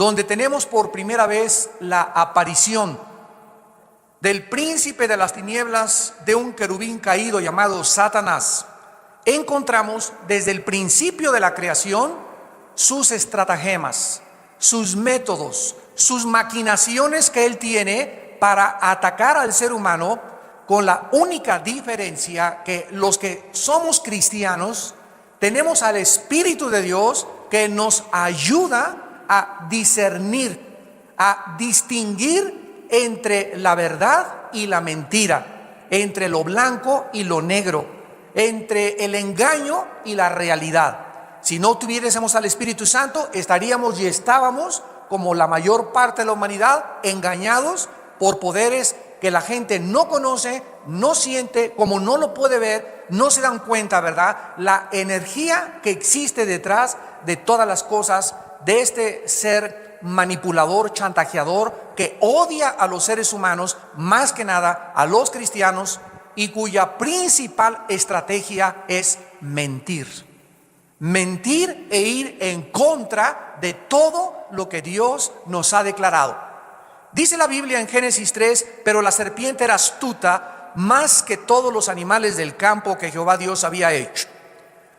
donde tenemos por primera vez la aparición del príncipe de las tinieblas, de un querubín caído llamado Satanás, encontramos desde el principio de la creación sus estratagemas, sus métodos, sus maquinaciones que él tiene para atacar al ser humano, con la única diferencia que los que somos cristianos tenemos al Espíritu de Dios que nos ayuda a discernir, a distinguir entre la verdad y la mentira, entre lo blanco y lo negro, entre el engaño y la realidad. Si no tuviésemos al Espíritu Santo, estaríamos y estábamos, como la mayor parte de la humanidad, engañados por poderes que la gente no conoce, no siente, como no lo puede ver, no se dan cuenta, ¿verdad? La energía que existe detrás de todas las cosas, de este ser manipulador, chantajeador, que odia a los seres humanos, más que nada a los cristianos, y cuya principal estrategia es mentir. Mentir e ir en contra de todo lo que Dios nos ha declarado. Dice la Biblia en Génesis 3, pero la serpiente era astuta más que todos los animales del campo que Jehová Dios había hecho,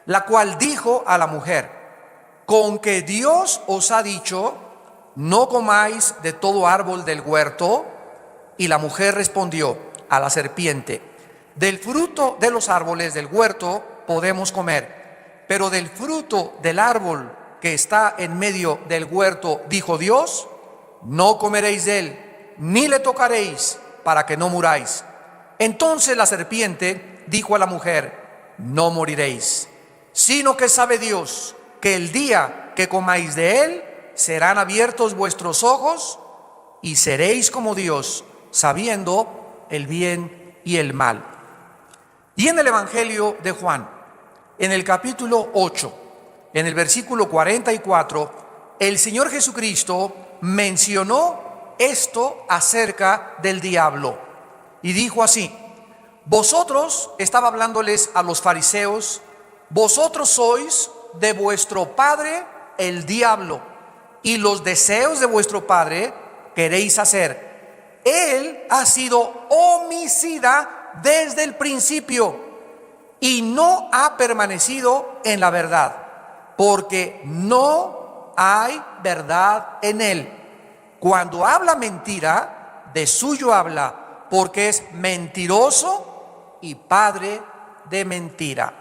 la cual dijo a la mujer: con que Dios os ha dicho, no comáis de todo árbol del huerto. Y la mujer respondió a la serpiente: del fruto de los árboles del huerto podemos comer, pero del fruto del árbol que está en medio del huerto, dijo Dios, no comeréis de él, ni le tocaréis, para que no muráis. Entonces la serpiente dijo a la mujer: no moriréis, sino que sabe Dios que el día que comáis de él, serán abiertos vuestros ojos y seréis como Dios, sabiendo el bien y el mal. Y en el Evangelio de Juan, en el capítulo 8, en el versículo 44, el Señor Jesucristo mencionó esto acerca del diablo y dijo así: vosotros, estaba hablándoles a los fariseos, vosotros sois de vuestro padre el diablo, y los deseos de vuestro padre queréis hacer. Él ha sido homicida desde el principio y no ha permanecido en la verdad, porque no hay verdad en él. Cuando habla mentira, de suyo habla, porque es mentiroso y padre de mentira.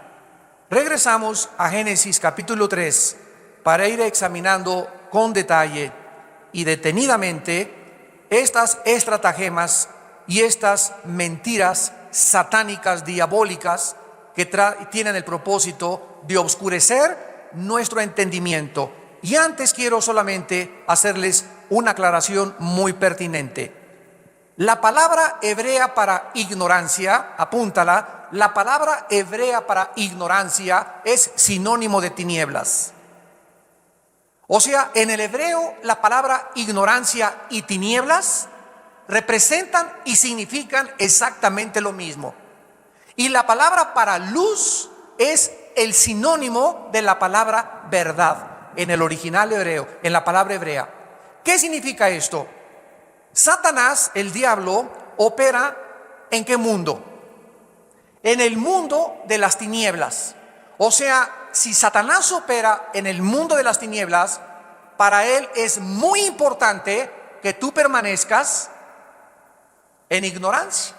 Regresamos a Génesis capítulo 3 para ir examinando con detalle y detenidamente estas estratagemas y estas mentiras satánicas, diabólicas, que tienen el propósito de oscurecer nuestro entendimiento. Y antes quiero solamente hacerles una aclaración muy pertinente. La palabra hebrea para ignorancia, apúntala, la palabra hebrea para ignorancia es sinónimo de tinieblas. O sea, en el hebreo la palabra ignorancia y tinieblas representan y significan exactamente lo mismo. Y la palabra para luz es el sinónimo de la palabra verdad en el original hebreo, en la palabra hebrea. ¿Qué significa esto? Satanás, el diablo, opera ¿en qué mundo? En el mundo de las tinieblas. O sea, si Satanás opera en el mundo de las tinieblas, para él es muy importante que tú permanezcas en ignorancia.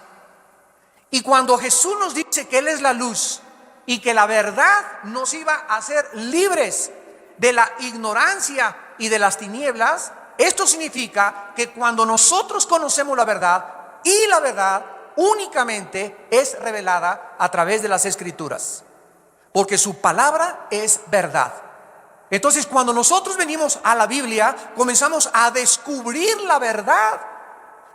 Y cuando Jesús nos dice que Él es la luz y que la verdad nos iba a hacer libres de la ignorancia y de las tinieblas, esto significa que cuando nosotros conocemos la verdad, y la verdad únicamente es revelada a través de las Escrituras, porque su palabra es verdad. Entonces, cuando nosotros venimos a la Biblia, comenzamos a descubrir la verdad,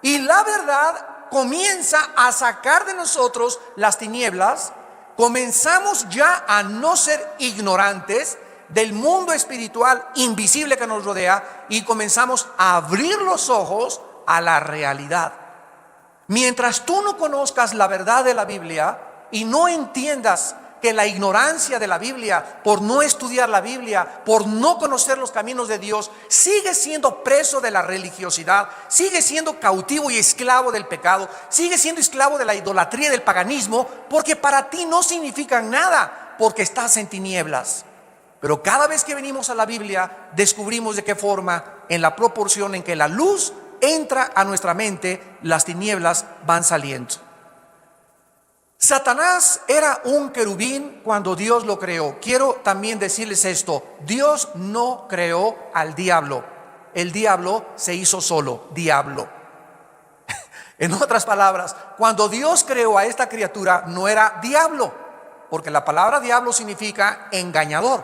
y la verdad comienza a sacar de nosotros las tinieblas. Comenzamos ya a no ser ignorantes del mundo espiritual invisible que nos rodea y comenzamos a abrir los ojos a la realidad. Mientras tú no conozcas la verdad de la Biblia y no entiendas que la ignorancia de la Biblia, por no estudiar la Biblia, por no conocer los caminos de Dios, sigue siendo preso de la religiosidad, sigue siendo cautivo y esclavo del pecado, sigue siendo esclavo de la idolatría y del paganismo, porque para ti no significan nada, porque estás en tinieblas. Pero cada vez que venimos a la Biblia, descubrimos de qué forma, en la proporción en que la luz entra a nuestra mente, las tinieblas van saliendo. Satanás era un querubín cuando Dios lo creó. Quiero también decirles esto: Dios no creó al diablo. El diablo se hizo solo, diablo. En otras palabras, cuando Dios creó a esta criatura, no era diablo, porque la palabra diablo significa engañador.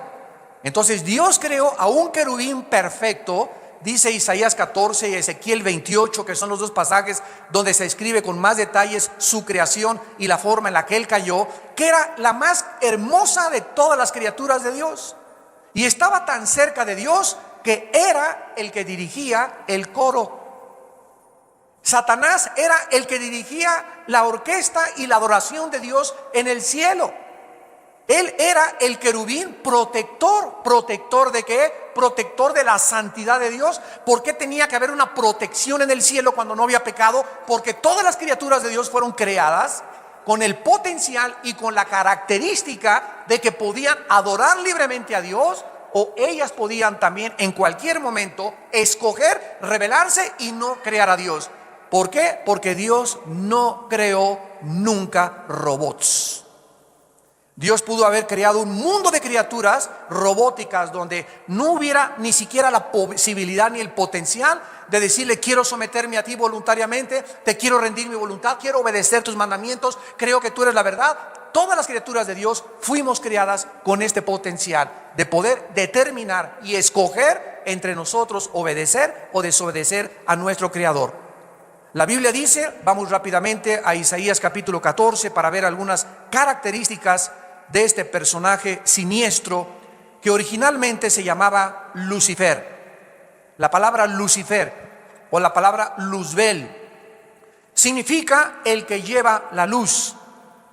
Entonces Dios creó a un querubín perfecto. Dice Isaías 14 y Ezequiel 28, que son los dos pasajes donde se escribe con más detalles su creación y la forma en la que él cayó, que era la más hermosa de todas las criaturas de Dios. Y estaba tan cerca de Dios que era el que dirigía el coro. Satanás era el que dirigía la orquesta y la adoración de Dios en el cielo. Él era el querubín protector. ¿Protector de qué? Protector de la santidad de Dios. ¿Por qué tenía que haber una protección en el cielo cuando no había pecado? Porque todas las criaturas de Dios fueron creadas con el potencial y con la característica de que podían adorar libremente a Dios, o ellas podían también en cualquier momento escoger rebelarse y no crear a Dios. ¿Por qué? Porque Dios no creó nunca robots. Dios pudo haber creado un mundo de criaturas robóticas donde no hubiera ni siquiera la posibilidad ni el potencial de decirle: quiero someterme a ti voluntariamente, te quiero rendir mi voluntad, quiero obedecer tus mandamientos, creo que tú eres la verdad. Todas las criaturas de Dios fuimos creadas con este potencial de poder determinar y escoger entre nosotros obedecer o desobedecer a nuestro Creador. La Biblia dice, vamos rápidamente a Isaías capítulo 14 para ver algunas características de este personaje siniestro que originalmente se llamaba Lucifer. La palabra Lucifer o la palabra Luzbel significa el que lleva la luz.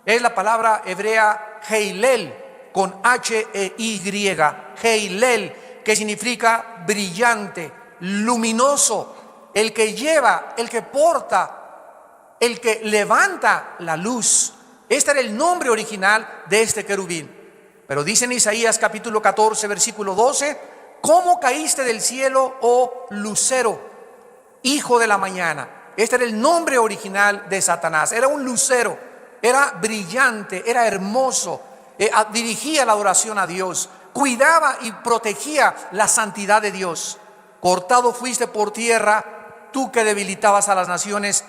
Es la palabra hebrea Heilel con H-E-Y, Heilel, que significa brillante, luminoso, el que lleva, el que porta, el que levanta la luz. Este era el nombre original de este querubín. Pero dice en Isaías capítulo 14 versículo 12: ¿cómo caíste del cielo, oh lucero, hijo de la mañana? Este era el nombre original de Satanás. Era un lucero, era brillante, era hermoso, dirigía la adoración a Dios, cuidaba y protegía la santidad de Dios. Cortado fuiste por tierra, tú que debilitabas a las naciones,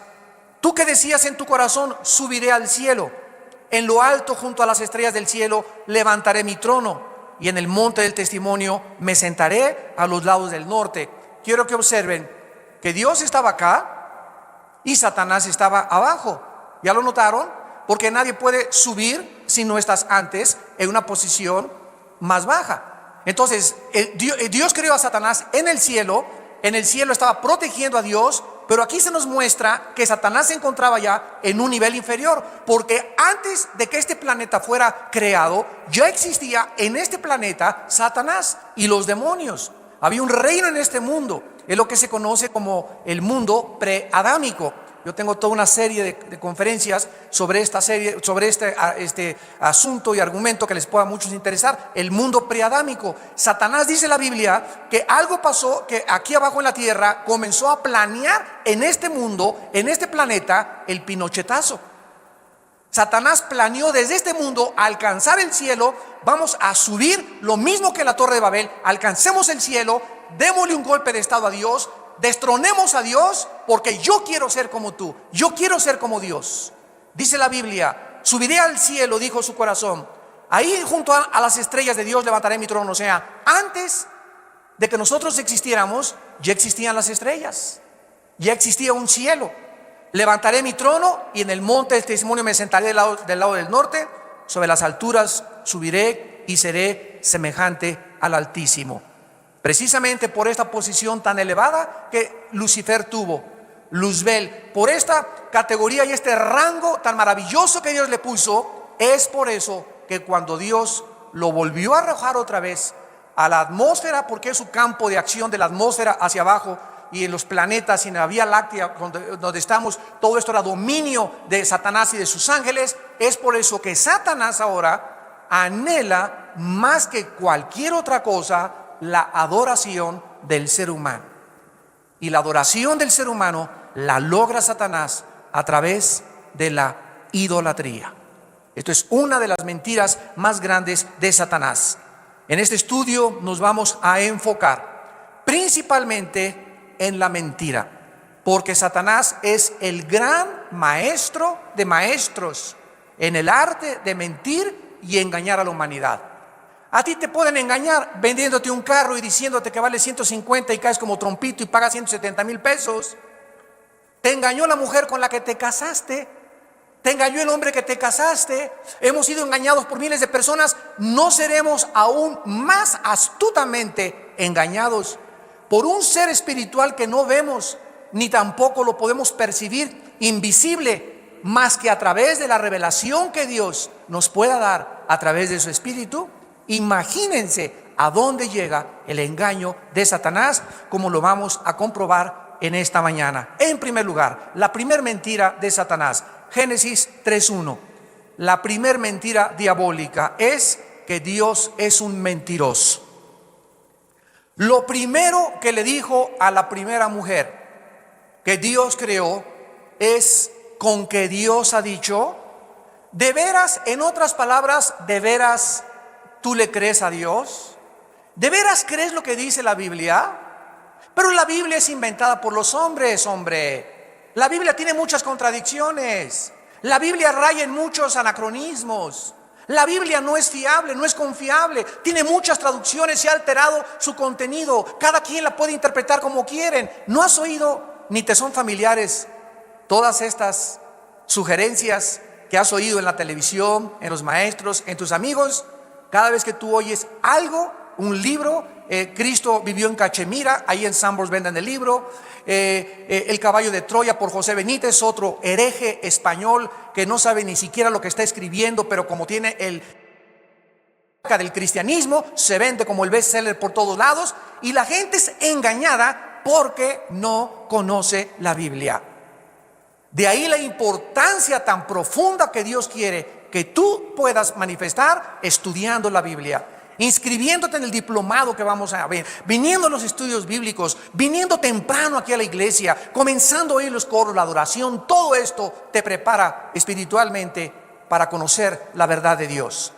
tú que decías en tu corazón: subiré al cielo, en lo alto junto a las estrellas del cielo levantaré mi trono, y en el monte del testimonio me sentaré a los lados del norte. Quiero que observen que Dios estaba acá y Satanás estaba abajo. ¿Ya lo notaron? Porque nadie puede subir si no estás antes en una posición más baja. Entonces Dios creó a Satanás en el cielo estaba protegiendo a Dios, pero aquí se nos muestra que Satanás se encontraba ya en un nivel inferior, porque antes de que este planeta fuera creado, ya existía en este planeta Satanás y los demonios. Había un reino en este mundo, es lo que se conoce como el mundo preadámico. Yo tengo toda una serie de conferencias sobre esta serie, sobre este asunto y argumento que les pueda a muchos interesar. El mundo preadámico. Satanás, dice la Biblia, que algo pasó, que aquí abajo en la tierra comenzó a planear en este mundo, en este planeta, el pinochetazo. Satanás planeó desde este mundo alcanzar el cielo. Vamos a subir lo mismo que la Torre de Babel. Alcancemos el cielo, démosle un golpe de estado a Dios, destronemos a Dios, porque yo quiero ser como tú, yo quiero ser como Dios. Dice la Biblia: subiré al cielo, dijo su corazón, ahí junto a las estrellas de Dios levantaré mi trono. O sea, antes de que nosotros existiéramos, ya existían las estrellas, ya existía un cielo. Levantaré mi trono y en el monte del testimonio me sentaré del lado del norte, sobre las alturas subiré y seré semejante al Altísimo. Precisamente por esta posición tan elevada que Lucifer tuvo, Luzbel, por esta categoría y este rango tan maravilloso que Dios le puso, es por eso que cuando Dios lo volvió a arrojar otra vez a la atmósfera, porque es su campo de acción de la atmósfera hacia abajo, y en los planetas y en la Vía Láctea donde estamos, todo esto era dominio de Satanás y de sus ángeles. Es por eso que Satanás ahora anhela más que cualquier otra cosa la adoración del ser humano. Y la adoración del ser humano la logra Satanás a través de la idolatría. Esto es una de las mentiras más grandes de Satanás. En este estudio nos vamos a enfocar principalmente en la mentira, porque Satanás es el gran maestro de maestros en el arte de mentir y engañar a la humanidad. A ti te pueden engañar vendiéndote un carro y diciéndote que vale 150 y caes como trompito y pagas 170,000 pesos. Te engañó la mujer con la que te casaste. Te engañó el hombre que te casaste. Hemos sido engañados por miles de personas. No seremos aún más astutamente engañados por un ser espiritual que no vemos, ni tampoco lo podemos percibir, invisible, más que a través de la revelación que Dios nos pueda dar a través de su Espíritu. Imagínense a dónde llega el engaño de Satanás, como lo vamos a comprobar en esta mañana. En primer lugar, la primer mentira de Satanás, Génesis 3:1. La primer mentira diabólica es que Dios es un mentiroso. Lo primero que le dijo a la primera mujer que Dios creó es: con que Dios ha dicho. ¿De veras, en otras palabras, de veras tú le crees a Dios? ¿De veras crees lo que dice la Biblia? Pero la Biblia es inventada por los hombres, hombre. La Biblia tiene muchas contradicciones. La Biblia raya en muchos anacronismos. La Biblia no es fiable, no es confiable. Tiene muchas traducciones y ha alterado su contenido. Cada quien la puede interpretar como quieren. ¿No has oído, ni te son familiares, todas estas sugerencias que has oído en la televisión, en los maestros, en tus amigos? Cada vez que tú oyes algo, un libro, Cristo vivió en Cachemira, ahí en Sambors venden el libro, El caballo de Troya por José Benítez, otro hereje español que no sabe ni siquiera lo que está escribiendo, pero como tiene el del cristianismo, se vende como el bestseller por todos lados, y la gente es engañada porque no conoce la Biblia. De ahí la importancia tan profunda que Dios quiere que tú puedas manifestar estudiando la Biblia, inscribiéndote en el diplomado que vamos a ver, viniendo a los estudios bíblicos, viniendo temprano aquí a la iglesia, comenzando a oír los coros, la adoración. Todo esto te prepara espiritualmente para conocer la verdad de Dios.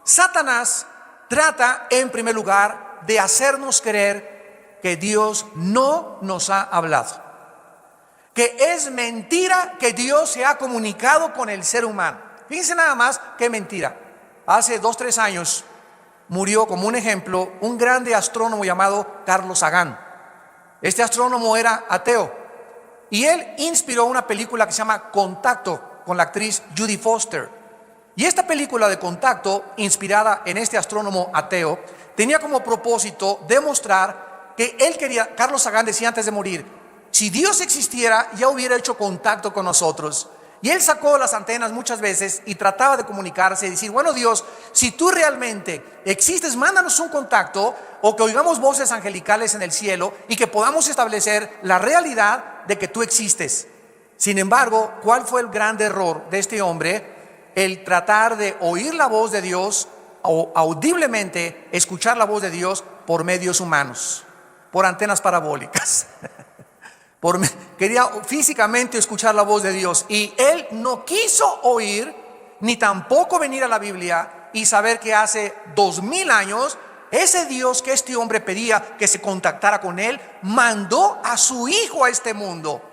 Satanás trata en primer lugar de hacernos creer que Dios no nos ha hablado, que es mentira que Dios se ha comunicado con el ser humano. Fíjense nada más qué mentira. Hace 2-3 años murió, como un ejemplo, un grande astrónomo llamado Carl Sagan. Este astrónomo era ateo y él inspiró una película que se llama Contacto, con la actriz Judy Foster. Y esta película de Contacto, inspirada en este astrónomo ateo, tenía como propósito demostrar que él quería. Carl Sagan decía antes de morir: si Dios existiera, ya hubiera hecho contacto con nosotros. Y él sacó las antenas muchas veces y trataba de comunicarse y decir: bueno, Dios, si tú realmente existes, mándanos un contacto, o que oigamos voces angelicales en el cielo y que podamos establecer la realidad de que tú existes. Sin embargo, ¿cuál fue el gran error de este hombre? El tratar de oír la voz de Dios, o audiblemente escuchar la voz de Dios por medios humanos, por antenas parabólicas. Quería físicamente escuchar la voz de Dios, y él no quiso oír ni tampoco venir a la Biblia y saber que hace 2000 años ese Dios que este hombre pedía que se contactara con él mandó a su hijo a este mundo.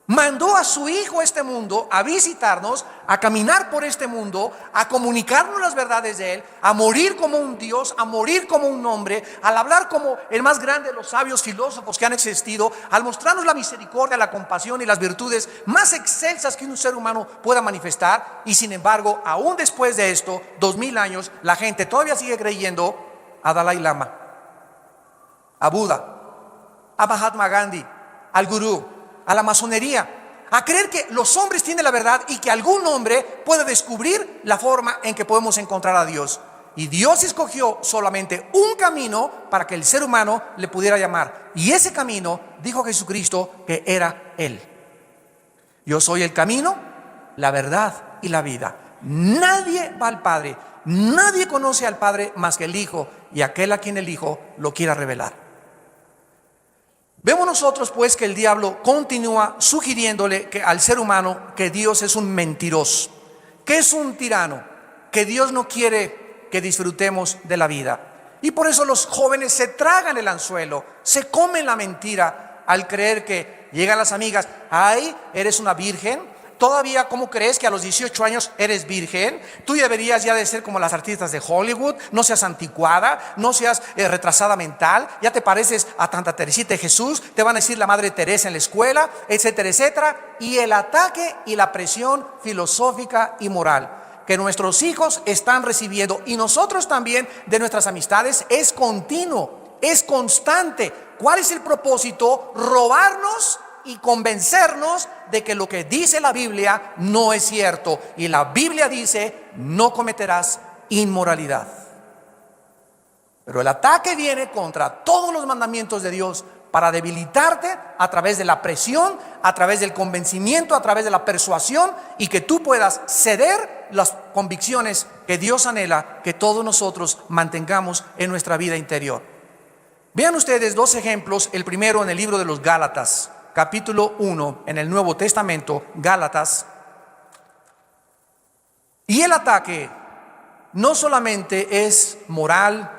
Mandó a su hijo a este mundo a visitarnos, a caminar por este mundo, a comunicarnos las verdades de él, a morir como un Dios, a morir como un hombre, al hablar como el más grande de los sabios filósofos que han existido, al mostrarnos la misericordia, la compasión y las virtudes más excelsas que un ser humano pueda manifestar. Y sin embargo, aún después de esto, 2000 años, la gente todavía sigue creyendo a Dalai Lama, a Buda, a Mahatma Gandhi, al gurú, a la masonería, a creer que los hombres tienen la verdad y que algún hombre puede descubrir la forma en que podemos encontrar a Dios. Y Dios escogió solamente un camino para que el ser humano le pudiera llamar. Y ese camino, dijo Jesucristo, que era Él. Yo soy el camino, la verdad y la vida. Nadie va al Padre, nadie conoce al Padre más que el Hijo y aquel a quien el Hijo lo quiera revelar. Vemos nosotros pues que el diablo continúa sugiriéndole que al ser humano que Dios es un mentiroso, que es un tirano, que Dios no quiere que disfrutemos de la vida. Y por eso los jóvenes se tragan el anzuelo, se comen la mentira al creer que llegan las amigas: ay, eres una virgen. Todavía, ¿cómo crees que a los 18 años eres virgen? Tú deberías ya de ser como las artistas de Hollywood. No seas anticuada, no seas retrasada mental. Ya te pareces a Santa Teresita de Jesús. Te van a decir la Madre Teresa en la escuela, etcétera, etcétera. Y el ataque y la presión filosófica y moral que nuestros hijos están recibiendo, y nosotros también, de nuestras amistades, es continuo, es constante. ¿Cuál es el propósito? Robarnos y convencernos de que lo que dice la Biblia no es cierto. Y la Biblia dice: no cometerás inmoralidad. Pero el ataque viene contra todos los mandamientos de Dios para debilitarte a través de la presión, a través del convencimiento, a través de la persuasión, y que tú puedas ceder las convicciones que Dios anhela que todos nosotros mantengamos en nuestra vida interior. Vean ustedes dos ejemplos. El primero en el libro de los Gálatas, capítulo 1, en el Nuevo Testamento, Gálatas. Y el ataque no solamente es moral,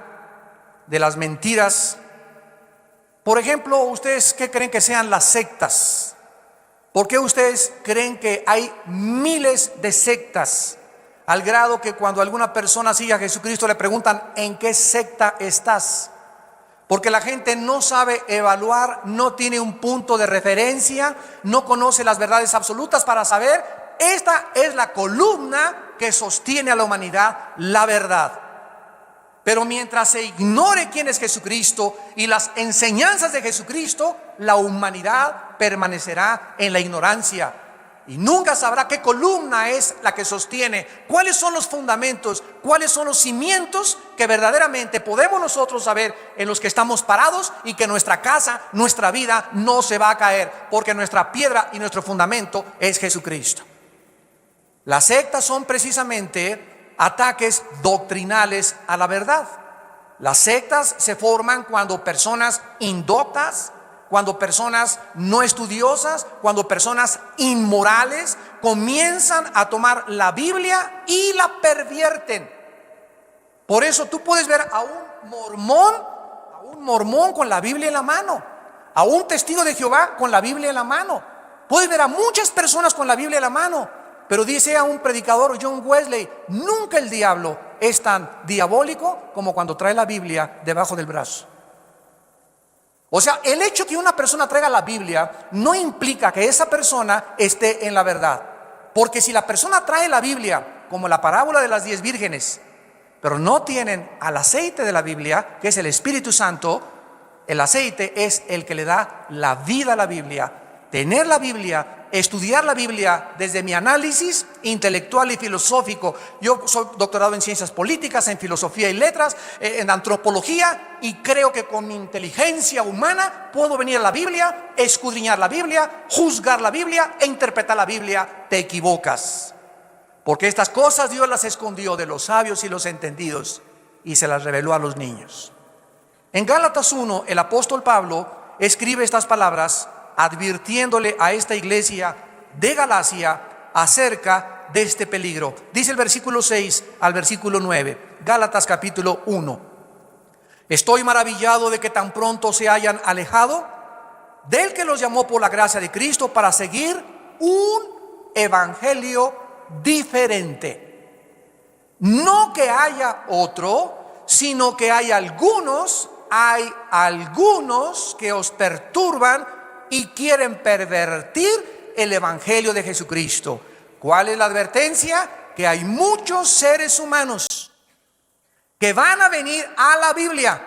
de las mentiras. Por ejemplo, ¿ustedes qué creen que sean las sectas? ¿Por qué ustedes creen que hay miles de sectas? Al grado que cuando alguna persona sigue a Jesucristo le preguntan: ¿en qué secta estás? Porque la gente no sabe evaluar, no tiene un punto de referencia, no conoce las verdades absolutas para saber: esta es la columna que sostiene a la humanidad, la verdad. Pero mientras se ignore quién es Jesucristo y las enseñanzas de Jesucristo, la humanidad permanecerá en la ignorancia y nunca sabrá qué columna es la que sostiene, cuáles son los fundamentos, cuáles son los cimientos que verdaderamente podemos nosotros saber en los que estamos parados, y que nuestra casa, nuestra vida no se va a caer, porque nuestra piedra y nuestro fundamento es Jesucristo. Las sectas son precisamente ataques doctrinales a la verdad. Las sectas se forman cuando personas indoctas, cuando personas no estudiosas, cuando personas inmorales comienzan a tomar la Biblia y la pervierten. Por eso tú puedes ver a un mormón con la Biblia en la mano, a un testigo de Jehová con la Biblia en la mano. Puedes ver a muchas personas con la Biblia en la mano. Pero dice a un predicador, John Wesley: nunca el diablo es tan diabólico como cuando trae la Biblia debajo del brazo. O sea, el hecho que una persona traiga la Biblia no implica que esa persona esté en la verdad. Porque si la persona trae la Biblia, como la parábola de las 10 vírgenes, pero no tienen al aceite de la Biblia, que es el Espíritu Santo, el aceite es el que le da la vida a la Biblia. Tener la Biblia, estudiar la Biblia desde mi análisis intelectual y filosófico. Yo soy doctorado en ciencias políticas, en filosofía y letras, en antropología, y creo que con mi inteligencia humana puedo venir a la Biblia, escudriñar la Biblia, juzgar la Biblia e interpretar la Biblia. Te equivocas, porque estas cosas Dios las escondió de los sabios y los entendidos y se las reveló a los niños. En Gálatas 1, el apóstol Pablo escribe estas palabras, advirtiéndole a esta iglesia de Galacia acerca de este peligro. Dice el versículo 6 al versículo 9, Gálatas capítulo 1: estoy maravillado de que tan pronto se hayan alejado del que los llamó por la gracia de Cristo para seguir un evangelio diferente. No que haya otro, sino que hay algunos que os perturban y quieren pervertir el evangelio de Jesucristo. ¿Cuál es la advertencia? Que hay muchos seres humanos que van a venir a la Biblia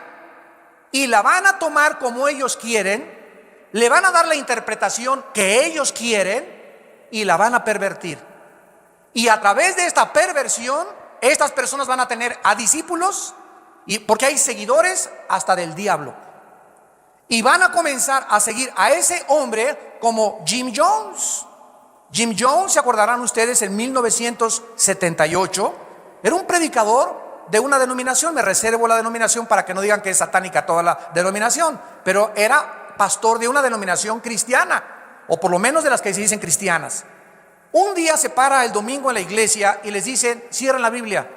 y la van a tomar como ellos quieren, le van a dar la interpretación que ellos quieren, y la van a pervertir. Y a través de esta perversión, estas personas van a tener a discípulos, y porque hay seguidores hasta del diablo. Y van a comenzar a seguir a ese hombre como Jim Jones. Jim Jones, se acordarán ustedes, en 1978, era un predicador de una denominación. Me reservo la denominación para que no digan que es satánica toda la denominación, pero era pastor de una denominación cristiana, o por lo menos de las que se dicen cristianas. Un día se para el domingo en la iglesia y les dicen: cierren la Biblia,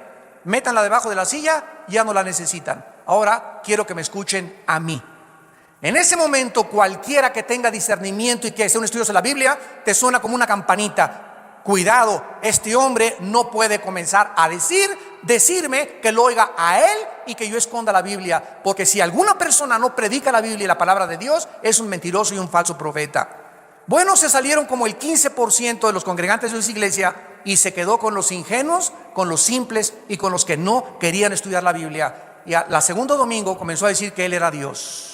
métanla debajo de la silla, ya no la necesitan. Ahora quiero que me escuchen a mí. En ese momento, cualquiera que tenga discernimiento y que sea un estudioso de la Biblia, te suena como una campanita. Cuidado, este hombre no puede comenzar a decirme que lo oiga a él y que yo esconda la Biblia, porque si alguna persona no predica la Biblia y la palabra de Dios, es un mentiroso y un falso profeta. Bueno, se salieron como el 15% de los congregantes de esa iglesia y se quedó con los ingenuos, con los simples y con los que no querían estudiar la Biblia. Y al segundo domingo comenzó a decir que él era Dios.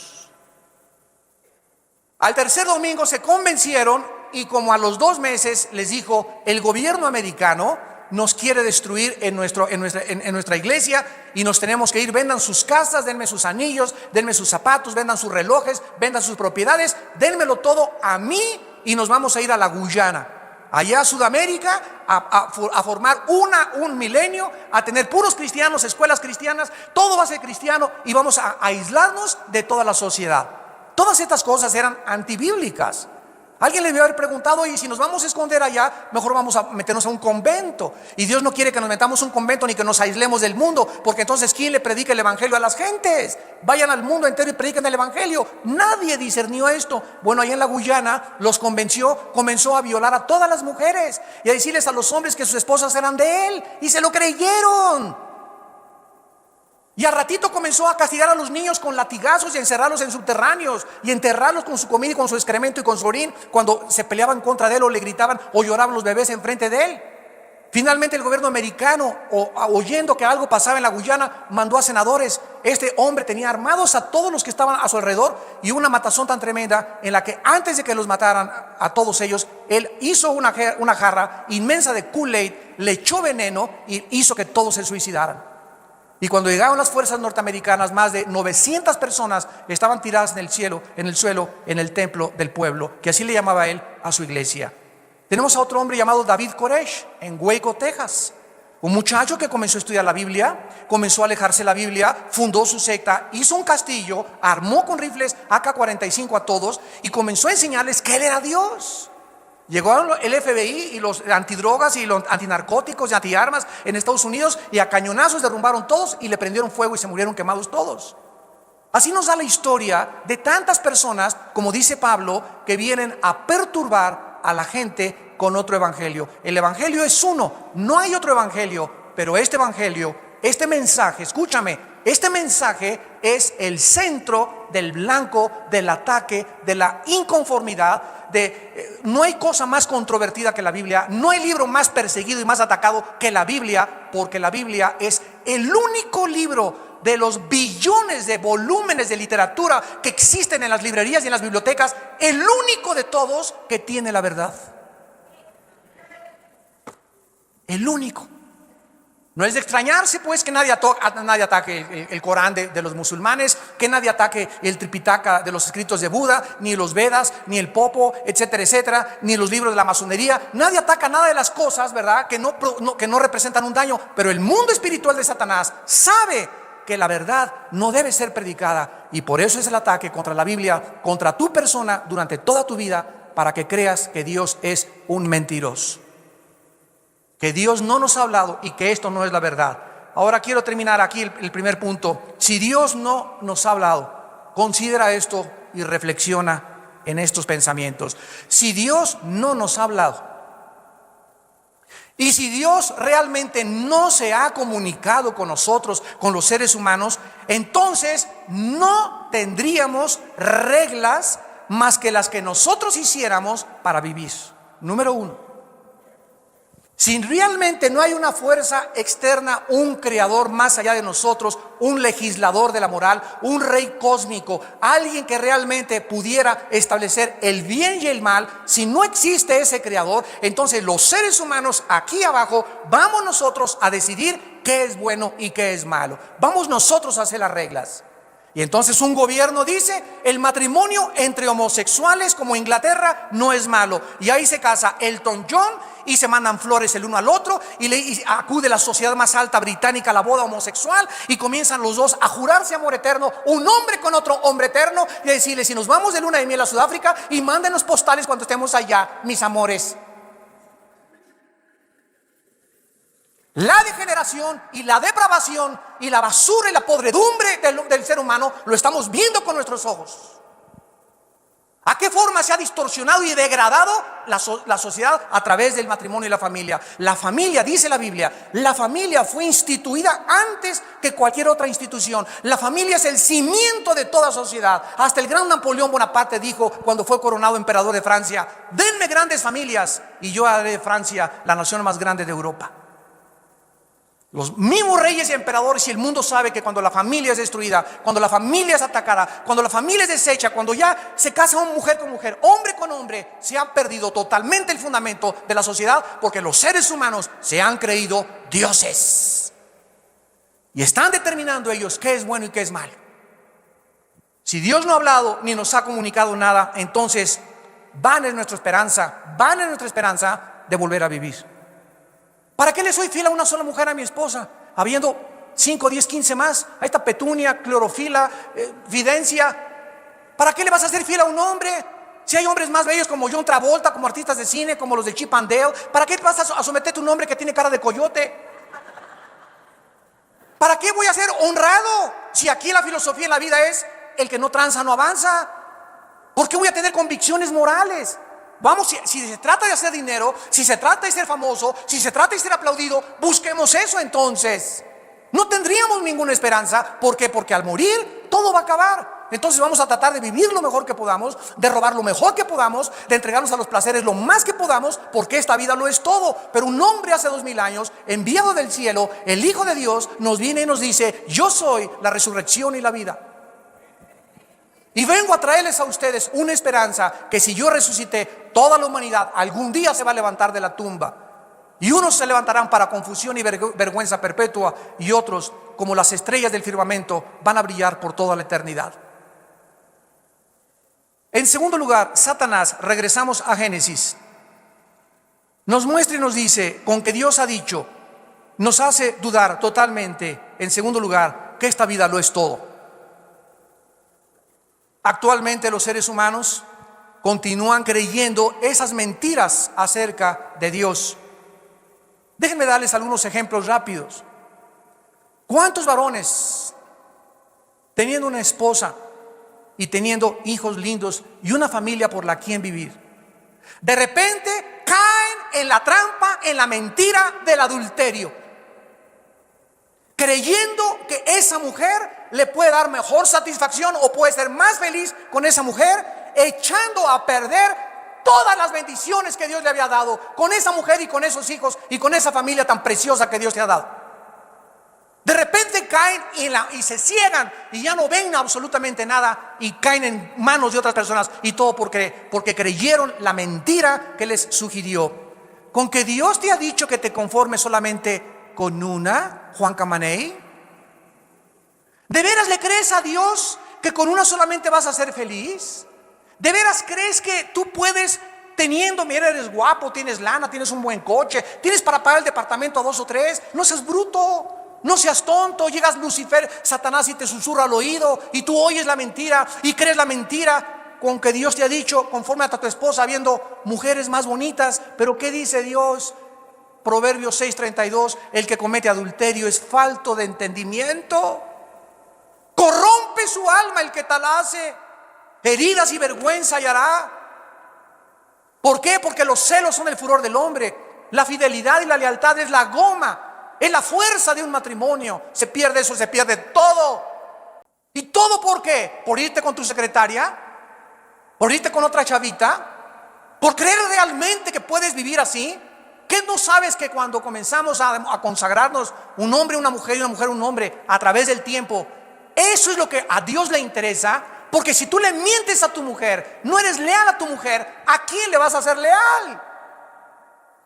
Al tercer domingo se convencieron y como a los 2 meses les dijo: el gobierno americano nos quiere destruir en nuestra iglesia y nos tenemos que ir. Vendan sus casas, denme sus anillos, denme sus zapatos, vendan sus relojes, vendan sus propiedades, denmelo todo a mí y nos vamos a ir a la Guyana, allá a Sudamérica, a formar un milenio, a tener puros cristianos, escuelas cristianas, todo va a ser cristiano y vamos a aislarnos de toda la sociedad. Todas estas cosas eran antibíblicas. Alguien le debió haber preguntado: y si nos vamos a esconder allá, mejor vamos a meternos a un convento. Y Dios no quiere que nos metamos a un convento ni que nos aislemos del mundo, porque entonces ¿quién le predica el evangelio a las gentes? Vayan al mundo entero y prediquen el evangelio. Nadie discernió esto. Bueno, allá en la Guyana los convenció, comenzó a violar a todas las mujeres y a decirles a los hombres que sus esposas eran de él, y se lo creyeron. Y al ratito comenzó a castigar a los niños con latigazos y a encerrarlos en subterráneos y enterrarlos con su comida y con su excremento y con su orín cuando se peleaban contra de él o le gritaban o lloraban los bebés enfrente de él. Finalmente el gobierno americano, oyendo que algo pasaba en la Guyana, mandó a senadores. Este hombre tenía armados a todos los que estaban a su alrededor y una matazón tan tremenda en la que antes de que los mataran a todos ellos, él hizo una jarra inmensa de Kool-Aid, le echó veneno y hizo que todos se suicidaran. Y cuando llegaron las fuerzas norteamericanas, más de 900 personas estaban tiradas en el suelo, en el templo del pueblo, que así le llamaba él a su iglesia. Tenemos a otro hombre llamado David Koresh en Waco, Texas. Un muchacho que comenzó a estudiar la Biblia, comenzó a alejarse de la Biblia, fundó su secta, hizo un castillo, armó con rifles AK-45 a todos y comenzó a enseñarles que él era Dios. Llegó el FBI y los antidrogas y los antinarcóticos y antiarmas en Estados Unidos y a cañonazos derrumbaron todos y le prendieron fuego y se murieron quemados todos. Así nos da la historia de tantas personas, como dice Pablo, que vienen a perturbar a la gente con otro evangelio. El evangelio es uno, no hay otro evangelio, pero este evangelio, este mensaje, escúchame, este mensaje es el centro del blanco del ataque, de la inconformidad. No hay cosa más controvertida que la Biblia, no hay libro más perseguido y más atacado que la Biblia, porque la Biblia es el único libro de los billones de volúmenes de literatura que existen en las librerías y en las bibliotecas, el único de todos que tiene la verdad. El único. No es de extrañarse pues que nadie ataque el Corán de los musulmanes, que nadie ataque el Tripitaka de los escritos de Buda, ni los Vedas, ni el Popo, etcétera, etcétera, ni los libros de la masonería. Nadie ataca nada de las cosas, ¿verdad?, que no representan un daño. Pero el mundo espiritual de Satanás sabe que la verdad no debe ser predicada, y por eso es el ataque contra la Biblia, contra tu persona durante toda tu vida, para que creas que Dios es un mentiroso, que Dios no nos ha hablado y que esto no es la verdad. Ahora quiero terminar aquí el primer punto. Si Dios no nos ha hablado, considera esto y reflexiona en estos pensamientos. Si Dios no nos ha hablado y si Dios realmente no se ha comunicado con nosotros, con los seres humanos, entonces no tendríamos reglas más que las que nosotros hiciéramos para vivir. Número 1. Si realmente no hay una fuerza externa, un creador más allá de nosotros, un legislador de la moral, un rey cósmico, alguien que realmente pudiera establecer el bien y el mal, si no existe ese creador, entonces los seres humanos aquí abajo vamos nosotros a decidir qué es bueno y qué es malo. Vamos nosotros a hacer las reglas. Y entonces un gobierno dice: el matrimonio entre homosexuales como Inglaterra no es malo. Y ahí se casa Elton John y se mandan flores el uno al otro, y acude la sociedad más alta británica a la boda homosexual, y comienzan los dos a jurarse amor eterno, un hombre con otro hombre eterno, y a decirle: si nos vamos de luna de miel a Sudáfrica, y mándenos postales cuando estemos allá, mis amores. La degeneración y la depravación y la basura y la podredumbre del ser humano lo estamos viendo con nuestros ojos. ¿A qué forma se ha distorsionado y degradado la sociedad? A través del matrimonio y la familia. La familia, dice la Biblia, la familia fue instituida antes que cualquier otra institución. La familia es el cimiento de toda sociedad. Hasta el gran Napoleón Bonaparte dijo, cuando fue coronado emperador de Francia: denme grandes familias y yo haré de Francia la nación más grande de Europa. Los mismos reyes y emperadores, y el mundo sabe que cuando la familia es destruida, cuando la familia es atacada, cuando la familia es deshecha, cuando ya se casa una mujer con mujer, hombre con hombre, se ha perdido totalmente el fundamento de la sociedad, porque los seres humanos se han creído dioses y están determinando ellos qué es bueno y qué es malo. Si Dios no ha hablado ni nos ha comunicado nada, entonces vana es nuestra esperanza de volver a vivir. ¿Para qué le soy fiel a una sola mujer, a mi esposa, habiendo 5, 10, 15 más? Ahí está Petunia, Clorofila, Videncia. ¿Para qué le vas a ser fiel a un hombre? Si hay hombres más bellos como John Travolta, como artistas de cine, como los de Chip and Dale, ¿para qué vas a someterte a un hombre que tiene cara de coyote? ¿Para qué voy a ser honrado si aquí la filosofía en la vida es: el que no tranza no avanza? ¿Por qué voy a tener convicciones morales? Vamos, si se trata de hacer dinero, si se trata de ser famoso, si se trata de ser aplaudido, busquemos eso entonces. No tendríamos ninguna esperanza. ¿Por qué? Porque al morir todo va a acabar. Entonces vamos a tratar de vivir lo mejor que podamos, de robar lo mejor que podamos, de entregarnos a los placeres lo más que podamos, porque esta vida lo es todo. Pero un hombre hace 2000 años, enviado del cielo, el Hijo de Dios, nos viene y nos dice: yo soy la resurrección y la vida. Y vengo a traerles a ustedes una esperanza, que si yo resucité, toda la humanidad algún día se va a levantar de la tumba. Y unos se levantarán para confusión y vergüenza perpetua, y otros, como las estrellas del firmamento, van a brillar por toda la eternidad. En segundo lugar, Satanás, regresamos a Génesis, nos muestra y nos dice, con que Dios ha dicho, nos hace dudar totalmente, en segundo lugar, que esta vida lo es todo. Actualmente los seres humanos continúan creyendo esas mentiras acerca de Dios. Déjenme darles algunos ejemplos rápidos. ¿Cuántos varones, teniendo una esposa y teniendo hijos lindos y una familia por la quien vivir, de repente caen en la trampa, en la mentira del adulterio, creyendo que esa mujer le puede dar mejor satisfacción o puede ser más feliz con esa mujer, echando a perder todas las bendiciones que Dios le había dado con esa mujer y con esos hijos y con esa familia tan preciosa que Dios te ha dado. De repente caen y se ciegan y ya no ven absolutamente nada, y caen en manos de otras personas, y todo porque creyeron la mentira que les sugirió. Con que Dios te ha dicho que te conformes solamente con una, Juan Camaney. ¿De veras le crees a Dios que con una solamente vas a ser feliz? ¿De veras crees que tú puedes, teniendo, mira, eres guapo, tienes lana, tienes un buen coche, tienes para pagar el departamento a 2 o 3? No seas bruto, no seas tonto. Llegas Lucifer, Satanás, y te susurra al oído, y tú oyes la mentira y crees la mentira. Con que Dios te ha dicho, conforme a tu esposa, habiendo mujeres más bonitas. Pero ¿qué dice Dios? Proverbios 6:32, el que comete adulterio es falto de entendimiento. Corrompe su alma el que tal hace, heridas y vergüenza hallará. ¿Por qué? Porque los celos son el furor del hombre. La fidelidad y la lealtad es la goma, es la fuerza de un matrimonio. Se pierde eso, se pierde todo. ¿Y todo por qué? ¿Por irte con tu secretaria? ¿Por irte con otra chavita? ¿Por creer realmente que puedes vivir así? ¿Qué no sabes que cuando comenzamos a consagrarnos, un hombre, una mujer y una mujer, un hombre, a través del tiempo, eso es lo que a Dios le interesa? Porque si tú le mientes a tu mujer, no eres leal a tu mujer, ¿a quién le vas a ser leal?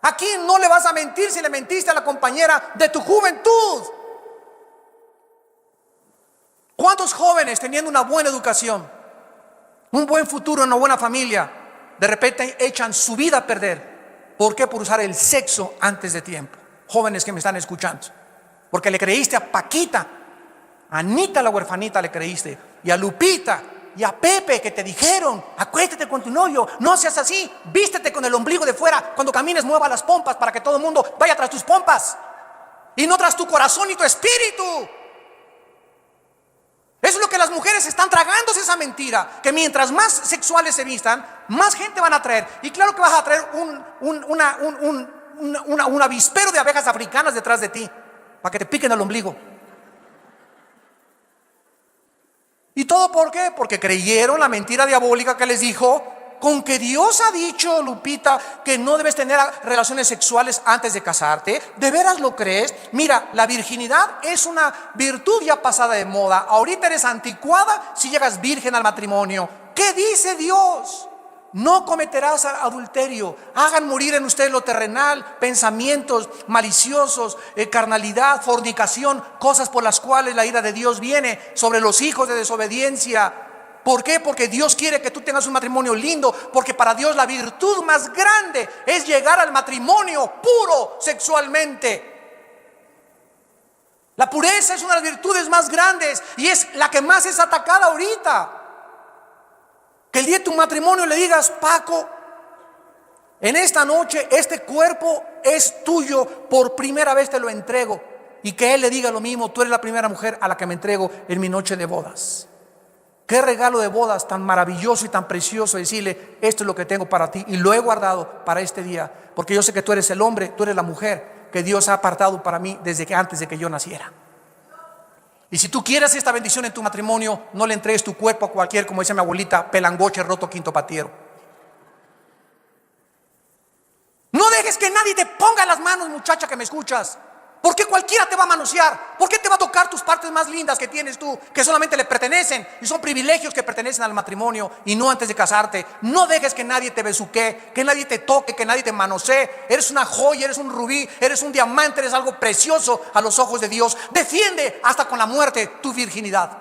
¿A quién no le vas a mentir si le mentiste a la compañera de tu juventud? ¿Cuántos jóvenes teniendo una buena educación, un buen futuro, una buena familia, de repente echan su vida a perder? ¿Por qué? Por usar el sexo antes de tiempo. Jóvenes que me están escuchando, porque le creíste a Paquita, a Anita la huerfanita le creíste, y a Lupita y a Pepe, que te dijeron: acuéstate con tu novio, no seas así, vístete con el ombligo de fuera, cuando camines mueva las pompas para que todo el mundo vaya tras tus pompas y no tras tu corazón y tu espíritu. Eso es lo que las mujeres están tragándose, esa mentira, que mientras más sexuales se vistan, más gente van a traer. Y claro que vas a traer un avispero de abejas africanas detrás de ti para que te piquen el ombligo. ¿Y todo por qué? Porque creyeron la mentira diabólica que les dijo: con que Dios ha dicho, Lupita, que no debes tener relaciones sexuales antes de casarte. ¿De veras lo crees? Mira, la virginidad es una virtud ya pasada de moda. Ahorita eres anticuada si llegas virgen al matrimonio. ¿Qué dice Dios? No cometerás adulterio. Hagan morir en ustedes lo terrenal, pensamientos maliciosos, carnalidad, fornicación, cosas por las cuales la ira de Dios viene sobre los hijos de desobediencia. ¿Por qué? Porque Dios quiere que tú tengas un matrimonio lindo, porque para Dios la virtud más grande es llegar al matrimonio puro sexualmente. La pureza es una de las virtudes más grandes y es la que más es atacada ahorita. Que el día de tu matrimonio le digas: Paco, en esta noche este cuerpo es tuyo, por primera vez te lo entrego. Y que él le diga lo mismo: tú eres la primera mujer a la que me entrego en mi noche de bodas. Qué regalo de bodas tan maravilloso y tan precioso, decirle: esto es lo que tengo para ti y lo he guardado para este día, porque yo sé que tú eres el hombre, tú eres la mujer que Dios ha apartado para mí desde que antes de que yo naciera. Y si tú quieres esta bendición en tu matrimonio, no le entregues tu cuerpo a cualquier, como dice mi abuelita, pelangoche roto quinto patiero. No dejes que nadie te ponga las manos, muchacha que me escuchas, porque cualquiera te va a manosear. ¿Por qué te va a tocar tus partes más lindas que tienes tú, que solamente le pertenecen y son privilegios que pertenecen al matrimonio y no antes de casarte? No dejes que nadie te besuque, que nadie te toque, que nadie te manosee. Eres una joya, eres un rubí, eres un diamante, eres algo precioso a los ojos de Dios. Defiende hasta con la muerte tu virginidad.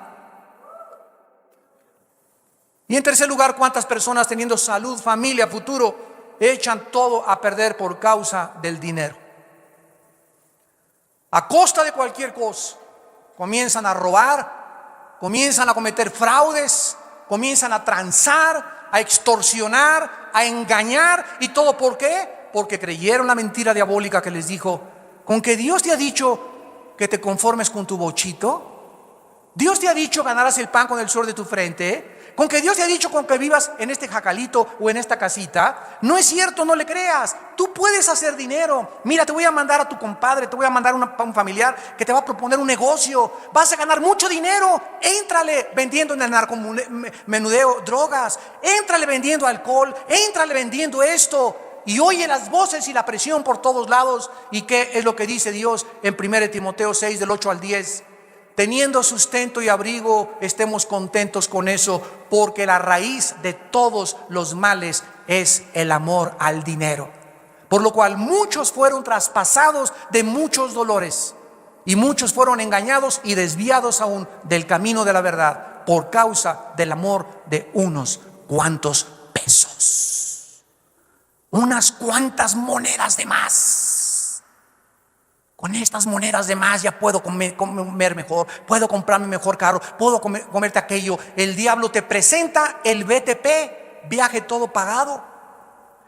Y en tercer lugar, ¿cuántas personas teniendo salud, familia, futuro, echan todo a perder por causa del dinero? A costa de cualquier cosa, comienzan a robar, comienzan a cometer fraudes, comienzan a transar, a extorsionar, a engañar. ¿Y todo por qué? Porque creyeron la mentira diabólica que les dijo: con que Dios te ha dicho que te conformes con tu bochito, Dios te ha dicho ganarás el pan con el sudor de tu frente, con que Dios te ha dicho con que vivas en este jacalito o en esta casita. No es cierto, no le creas. Tú puedes hacer dinero. Mira, te voy a mandar a tu compadre, te voy a mandar a un familiar que te va a proponer un negocio. Vas a ganar mucho dinero. Éntrale vendiendo en el narcomenudeo drogas. Éntrale vendiendo alcohol. Éntrale vendiendo esto. Y oye las voces y la presión por todos lados. ¿Y qué es lo que dice Dios en 1 Timoteo 6 del 8 al 10? Teniendo sustento y abrigo, estemos contentos con eso, porque la raíz de todos los males es el amor al dinero. Por lo cual muchos fueron traspasados de muchos dolores, y muchos fueron engañados y desviados aún del camino de la verdad, por causa del amor de unos cuantos pesos, unas cuantas monedas de más. Con estas monedas de más ya puedo comer mejor, puedo comprarme mejor carro, puedo comerte aquello. El diablo te presenta el BTP, viaje todo pagado.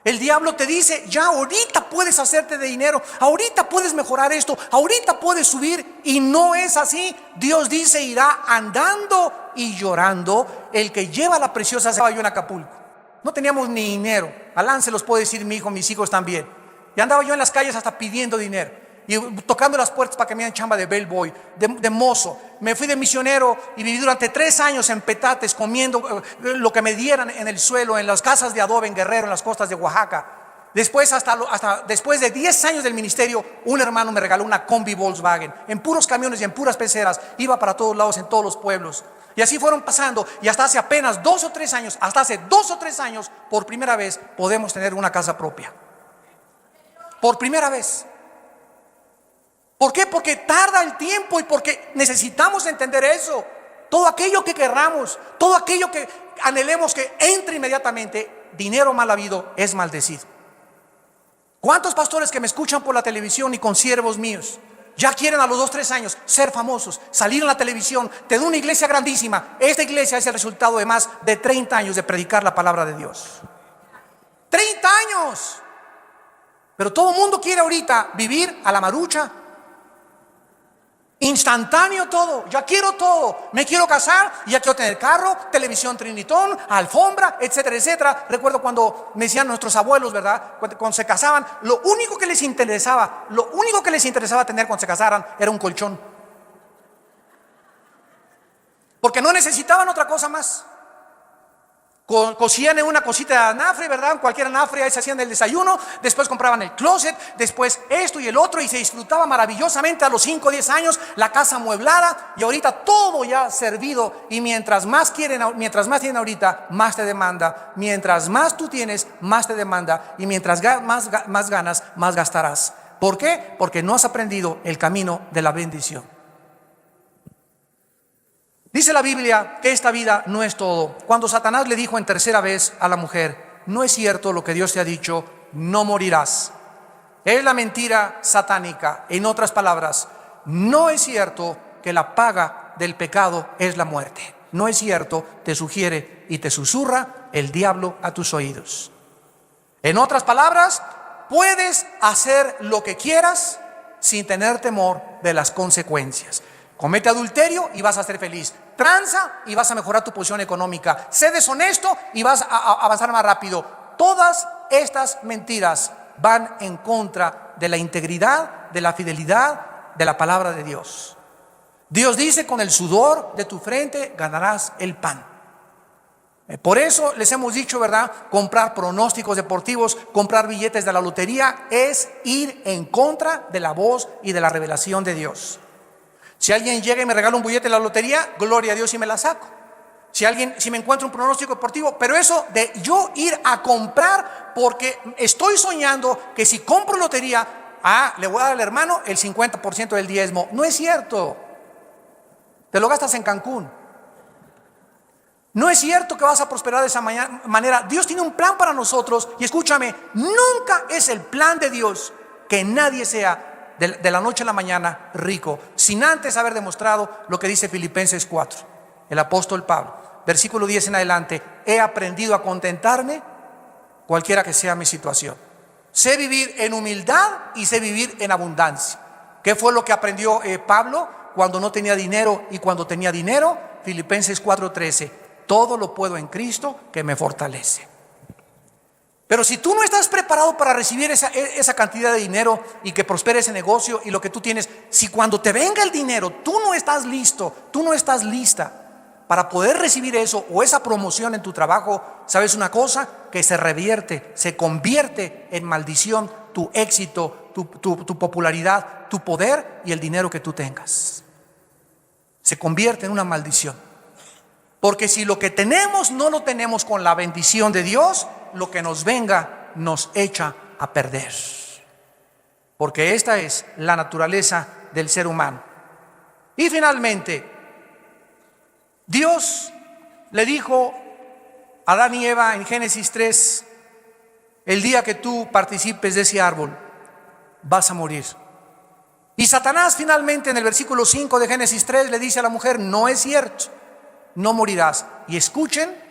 El diablo te dice: ya ahorita puedes hacerte de dinero, ahorita puedes mejorar esto, ahorita puedes subir. Y no es así. Dios dice: irá andando y llorando el que lleva la preciosa. Estaba yo en Acapulco, no teníamos ni dinero. Alán se los puede decir mi hijo, mis hijos también. Y andaba yo en las calles hasta pidiendo dinero y tocando las puertas para que me dieran chamba de bellboy, de mozo. Me fui de misionero y viví durante 3 años en petates, comiendo lo que me dieran en el suelo, en las casas de adobe en Guerrero, en las costas de Oaxaca. Hasta después de 10 años del ministerio, un hermano me regaló una combi Volkswagen, en puros camiones y en puras peceras, iba para todos lados, en todos los pueblos. Y así fueron pasando, y hasta hace apenas 2 o 3 años, por primera vez, podemos tener una casa propia. Por primera vez. ¿Por qué? Porque tarda el tiempo y porque necesitamos entender eso. Todo aquello que querramos, todo aquello que anhelemos que entre inmediatamente, dinero mal habido es maldecido. ¿Cuántos pastores que me escuchan por la televisión y consiervos míos ya quieren a los 2 o 3 años ser famosos, salir en la televisión, tener una iglesia grandísima? Esta iglesia es el resultado de más de 30 años de predicar la palabra de Dios. 30 años. Pero todo el mundo quiere ahorita vivir a la marucha, instantáneo todo. Ya quiero todo. Me quiero casar y ya quiero tener carro, televisión Trinitón, alfombra, etcétera, etcétera. Recuerdo cuando me decían nuestros abuelos, ¿verdad? Cuando se casaban, lo único que les interesaba tener cuando se casaran era un colchón. Porque no necesitaban otra cosa más. Cosían en una cosita de anafre, ¿verdad? Cualquier anafre, ahí se hacían el desayuno. Después compraban el closet, después esto y el otro, y se disfrutaba maravillosamente a los 5 o 10 años la casa amueblada. Y ahorita todo ya servido. Y mientras más tienen ahorita, más te demanda. Mientras más tú tienes, más te demanda. Y mientras más ganas, más gastarás. ¿Por qué? Porque no has aprendido el camino de la bendición. Dice la Biblia que esta vida no es todo. Cuando Satanás le dijo en tercera vez a la mujer: no es cierto lo que Dios te ha dicho, no morirás. Es la mentira satánica. En otras palabras, no es cierto que la paga del pecado es la muerte. No es cierto, te sugiere y te susurra el diablo a tus oídos. En otras palabras, puedes hacer lo que quieras sin tener temor de las consecuencias. Comete adulterio y vas a ser feliz. Tranza y vas a mejorar tu posición económica. Sé deshonesto y vas a avanzar más rápido. Todas estas mentiras van en contra de la integridad, de la fidelidad de la palabra de Dios. Dios dice: con el sudor de tu frente ganarás el pan. Por eso les hemos dicho, ¿verdad? Comprar pronósticos deportivos, comprar billetes de la lotería es ir en contra de la voz y de la revelación de Dios. Si alguien llega y me regala un billete de la lotería, gloria a Dios y me la saco. Si me encuentro un pronóstico deportivo, pero eso de yo ir a comprar porque estoy soñando que si compro lotería, le voy a dar al hermano el 50% del diezmo. No es cierto. Te lo gastas en Cancún. No es cierto que vas a prosperar de esa manera. Dios tiene un plan para nosotros. Y escúchame, nunca es el plan de Dios que nadie sea de la noche a la mañana rico, sin antes haber demostrado lo que dice Filipenses 4. El apóstol Pablo, versículo 10 en adelante: he aprendido a contentarme cualquiera que sea mi situación. Sé vivir en humildad y sé vivir en abundancia. ¿Qué fue lo que aprendió Pablo cuando no tenía dinero y cuando tenía dinero? Filipenses 4:13: todo lo puedo en Cristo que me fortalece. Pero si tú no estás preparado para recibir esa cantidad de dinero y que prospere ese negocio y lo que tú tienes, si cuando te venga el dinero tú no estás listo, tú no estás lista para poder recibir eso o esa promoción en tu trabajo, ¿sabes una cosa? Que se revierte, se convierte en maldición tu éxito, tu popularidad, tu poder y el dinero que tú tengas. Se convierte en una maldición. Porque si lo que tenemos no lo tenemos con la bendición de Dios, lo que nos venga nos echa a perder. Porque esta es la naturaleza del ser humano. Y finalmente, Dios le dijo a Adán y Eva en Génesis 3: el día que tú participes de ese árbol, vas a morir. Y Satanás finalmente en el versículo 5 de Génesis 3 le dice a la mujer: no es cierto, no morirás. Y escuchen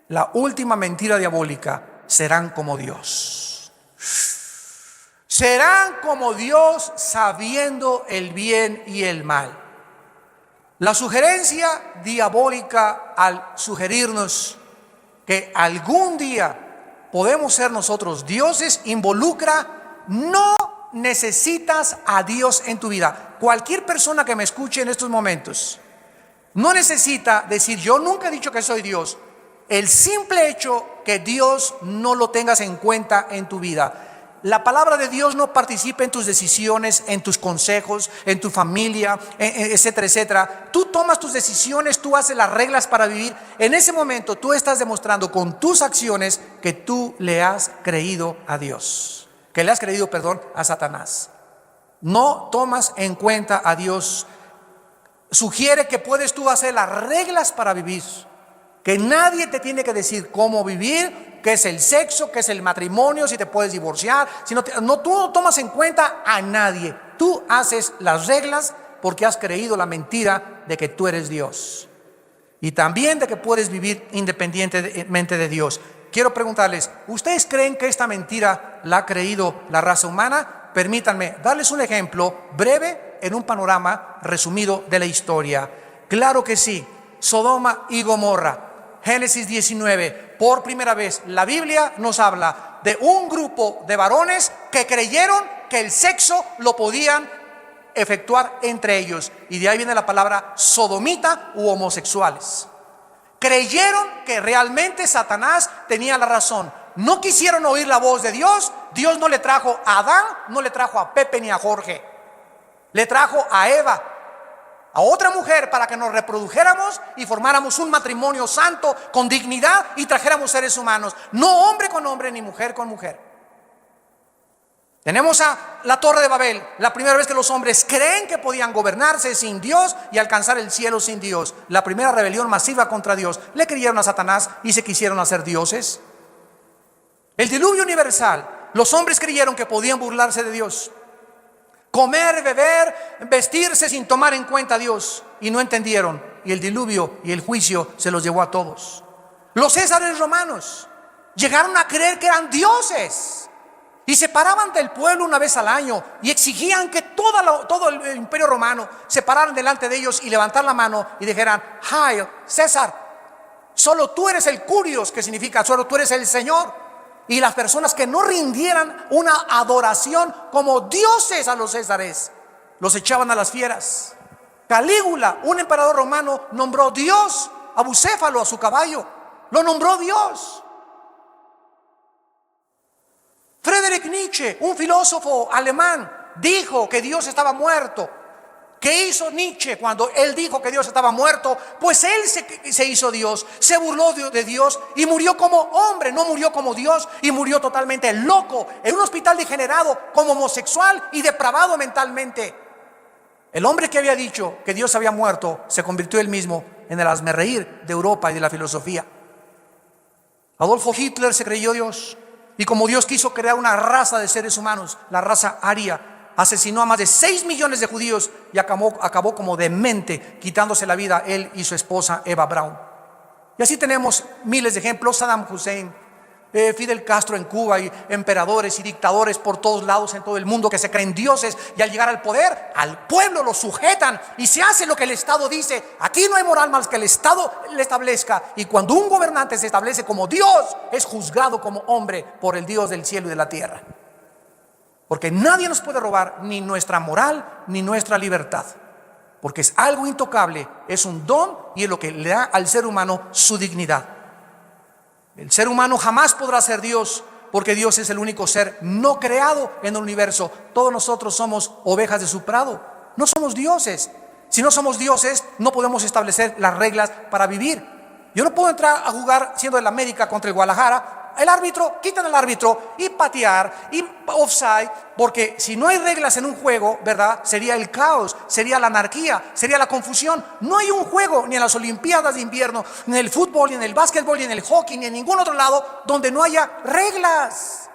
la última mentira diabólica: serán como Dios. Serán como Dios sabiendo el bien y el mal. La sugerencia diabólica al sugerirnos que algún día podemos ser nosotros dioses involucra: no necesitas a Dios en tu vida. Cualquier persona que me escuche en estos momentos no necesita decir: yo nunca he dicho que soy Dios. el simple hecho que Dios no lo tengas en cuenta en tu vida. La palabra de Dios no participa en tus decisiones, en tus consejos, en tu familia, etcétera, etcétera. Tú tomas tus decisiones, tú haces las reglas para vivir. En ese momento tú estás demostrando con tus acciones que tú le has creído a Dios, que le has creído, a Satanás. No tomas en cuenta a Dios. Sugiere que puedes tú hacer las reglas para vivir, que nadie te tiene que decir cómo vivir, qué es el sexo, qué es el matrimonio, si te puedes divorciar. Tú no tomas en cuenta a nadie. Tú haces las reglas porque has creído la mentira de que tú eres Dios y también de que puedes vivir independientemente de Dios. Quiero preguntarles, ¿ustedes creen que esta mentira la ha creído la raza humana? Permítanme darles un ejemplo breve en un panorama resumido de la historia. Claro que sí. Sodoma y Gomorra. Génesis 19, por primera vez la Biblia nos habla de un grupo de varones que creyeron que el sexo lo podían efectuar entre ellos, y de ahí viene la palabra sodomita u homosexuales. Creyeron que realmente Satanás tenía la razón. No quisieron oír la voz de Dios. Dios no le trajo a Adán, no le trajo a Pepe ni a Jorge, le trajo a Eva, a otra mujer, para que nos reprodujéramos y formáramos un matrimonio santo con dignidad y trajéramos seres humanos, no hombre con hombre ni mujer con mujer. Tenemos a la Torre de Babel, la primera vez que los hombres creen que podían gobernarse sin Dios y alcanzar el cielo sin Dios. La primera rebelión masiva contra Dios. Le creyeron a Satanás y se quisieron hacer dioses. El diluvio universal. Los hombres creyeron que podían burlarse de Dios, comer, beber, vestirse sin tomar en cuenta a Dios, y no entendieron, y el diluvio y el juicio se los llevó a todos. Los césares romanos llegaron a creer que eran dioses y se paraban del pueblo una vez al año y exigían que todo el imperio romano se pararan delante de ellos y levantar la mano y dijeran: Hail César, solo tú eres el Curios, que significa solo tú eres el Señor. Y las personas que no rindieran una adoración como dioses a los césares, los echaban a las fieras. Calígula, un emperador romano, nombró Dios a Bucéfalo, a su caballo. Lo nombró Dios. Friedrich Nietzsche, un filósofo alemán, dijo que Dios estaba muerto. ¿Qué hizo Nietzsche cuando él dijo que Dios estaba muerto? Pues él se hizo Dios, se burló de Dios y murió como hombre, no murió como Dios, y murió totalmente loco en un hospital degenerado, como homosexual y depravado mentalmente. El hombre que había dicho que Dios había muerto se convirtió él mismo en el hazmerreír de Europa y de la filosofía. Adolfo Hitler se creyó Dios, y como Dios quiso crear una raza de seres humanos, la raza aria, asesinó a más de 6 millones de judíos y acabó como demente, quitándose la vida él y su esposa Eva Braun. Y así tenemos miles de ejemplos: Saddam Hussein, Fidel Castro en Cuba, y emperadores y dictadores por todos lados en todo el mundo que se creen dioses, y al llegar al poder, al pueblo lo sujetan y se hace lo que el Estado dice. Aquí no hay moral más que el Estado le establezca, y cuando un gobernante se establece como Dios, es juzgado como hombre por el Dios del cielo y de la tierra. Porque nadie nos puede robar ni nuestra moral ni nuestra libertad, porque es algo intocable, es un don, y es lo que le da al ser humano su dignidad. El ser humano jamás podrá ser Dios, porque Dios es el único ser no creado en el universo. Todos nosotros somos ovejas de su prado, no somos dioses. Si no somos dioses, no podemos establecer las reglas para vivir. Yo no puedo entrar a jugar siendo el América contra el Guadalajara. El árbitro, quitan al árbitro y patear y offside, porque si no hay reglas en un juego, ¿verdad?, sería el caos, sería la anarquía, sería la confusión. No hay un juego, ni en las Olimpiadas de invierno, ni en el fútbol, ni en el básquetbol, ni en el hockey, ni en ningún otro lado donde no haya reglas.